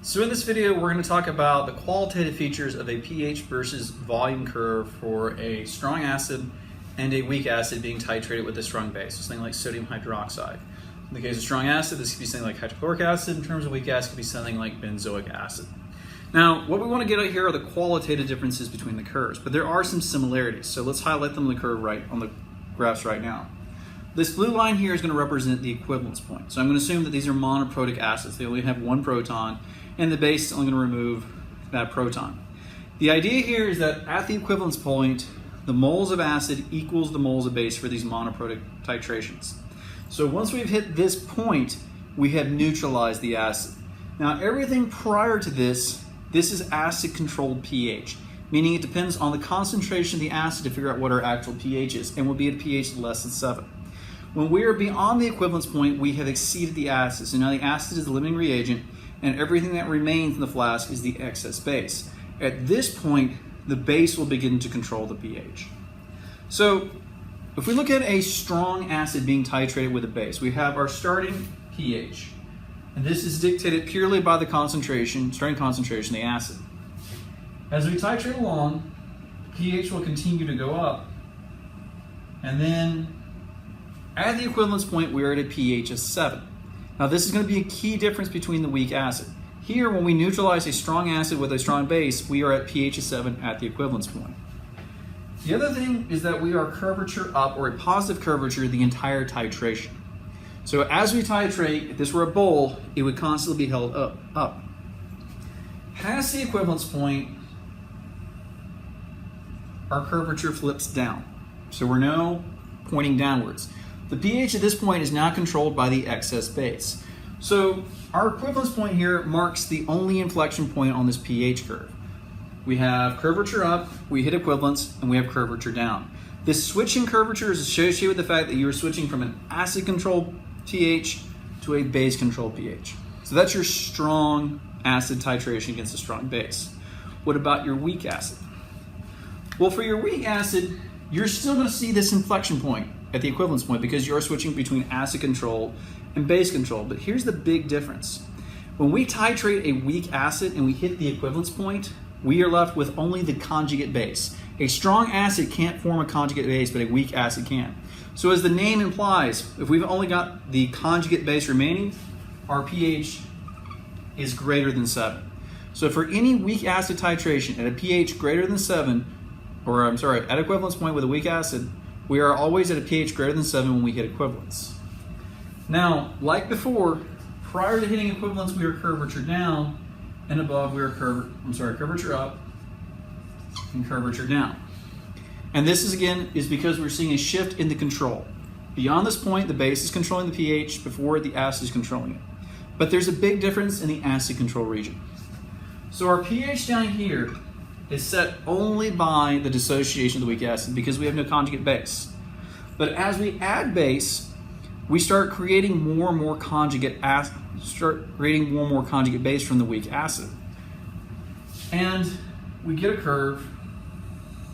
So in this video, we're going to talk about the qualitative features of a pH versus volume curve for a strong acid and a weak acid being titrated with a strong base, so something like sodium hydroxide. In the case of strong acid, this could be something like hydrochloric acid. In terms of weak acid, it could be something like benzoic acid. Now, what we want to get at here are the qualitative differences between the curves, but there are some similarities. So let's highlight them on the curve on the graphs right now. This blue line here is going to represent the equivalence point. So I'm going to assume that these are monoprotic acids. They only have one proton, and the base is only going to remove that proton. The idea here is that at the equivalence point, the moles of acid equals the moles of base for these monoprotic titrations. So once we've hit this point, we have neutralized the acid. Now everything prior to this is acid-controlled pH, meaning it depends on the concentration of the acid to figure out what our actual pH is, and will be at a pH less than 7. When we are beyond the equivalence point, we have exceeded the acid. So now the acid is the limiting reagent, and everything that remains in the flask is the excess base. At this point, the base will begin to control the pH. So if we look at a strong acid being titrated with a base, we have our starting pH. And this is dictated purely by the concentration, starting concentration of the acid. As we titrate along, pH will continue to go up, and then at the equivalence point, we are at a pH of 7. Now this is going to be a key difference between the weak acid. Here, when we neutralize a strong acid with a strong base, we are at pH of 7 at the equivalence point. The other thing is that we are curvature up, or a positive curvature, the entire titration. So as we titrate, if this were a bowl, it would constantly be held up. Past the equivalence point, our curvature flips down. So we're now pointing downwards. The pH at this point is now controlled by the excess base. So our equivalence point here marks the only inflection point on this pH curve. We have curvature up, we hit equivalence, and we have curvature down. This switch in curvature is associated with the fact that you are switching from an acid-controlled pH to a base-controlled pH. So that's your strong acid titration against a strong base. What about your weak acid? Well, for your weak acid, you're still going to see this inflection point at the equivalence point because you're switching between acid control and base control. But here's the big difference. When we titrate a weak acid and we hit the equivalence point, we are left with only the conjugate base. A strong acid can't form a conjugate base, but a weak acid can. So as the name implies, if we've only got the conjugate base remaining, our pH is greater than 7. So for any weak acid titration at a pH greater than 7, at equivalence point with a weak acid, we are always at a pH greater than 7 when we hit equivalence. Now, like before, prior to hitting equivalence, we are curvature down, and above we are curvature up and curvature down. And this is because we're seeing a shift in the control. Beyond this point, the base is controlling the pH, before the acid is controlling it. But there's a big difference in the acid control region. So our pH down here is set only by the dissociation of the weak acid because we have no conjugate base. But as we add base, we start creating more and more conjugate base from the weak acid. And we get a curve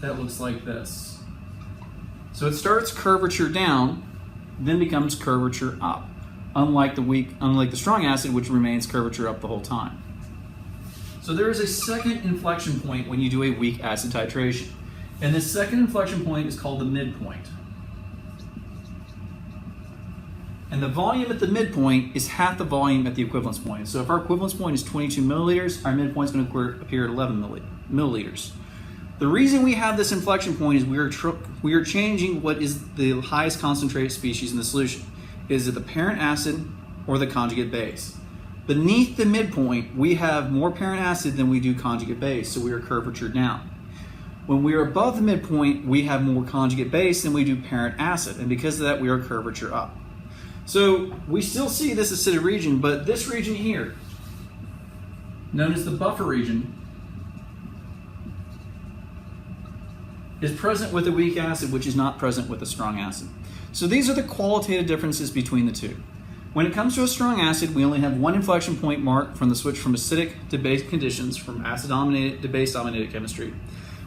that looks like this. So it starts curvature down, then becomes curvature up, unlike the strong acid, which remains curvature up the whole time. So there is a second inflection point when you do a weak acid titration. And this second inflection point is called the midpoint. And the volume at the midpoint is half the volume at the equivalence point. So if our equivalence point is 22 milliliters, our midpoint is going to appear at 11 milliliters. The reason we have this inflection point is we are changing what is the highest concentrated species in the solution. Is it the parent acid or the conjugate base? Beneath the midpoint, we have more parent acid than we do conjugate base, so we are curvature down. When we are above the midpoint, we have more conjugate base than we do parent acid, and because of that, we are curvature up. So we still see this acidic region, but this region here, known as the buffer region, is present with a weak acid, which is not present with a strong acid. So these are the qualitative differences between the two. When it comes to a strong acid, we only have one inflection point marked from the switch from acidic to base conditions, from acid-dominated to base-dominated chemistry.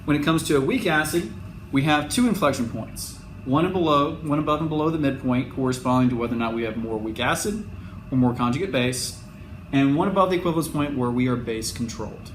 When it comes to a weak acid, we have two inflection points, one above and below the midpoint, corresponding to whether or not we have more weak acid or more conjugate base, and one above the equivalence point where we are base controlled.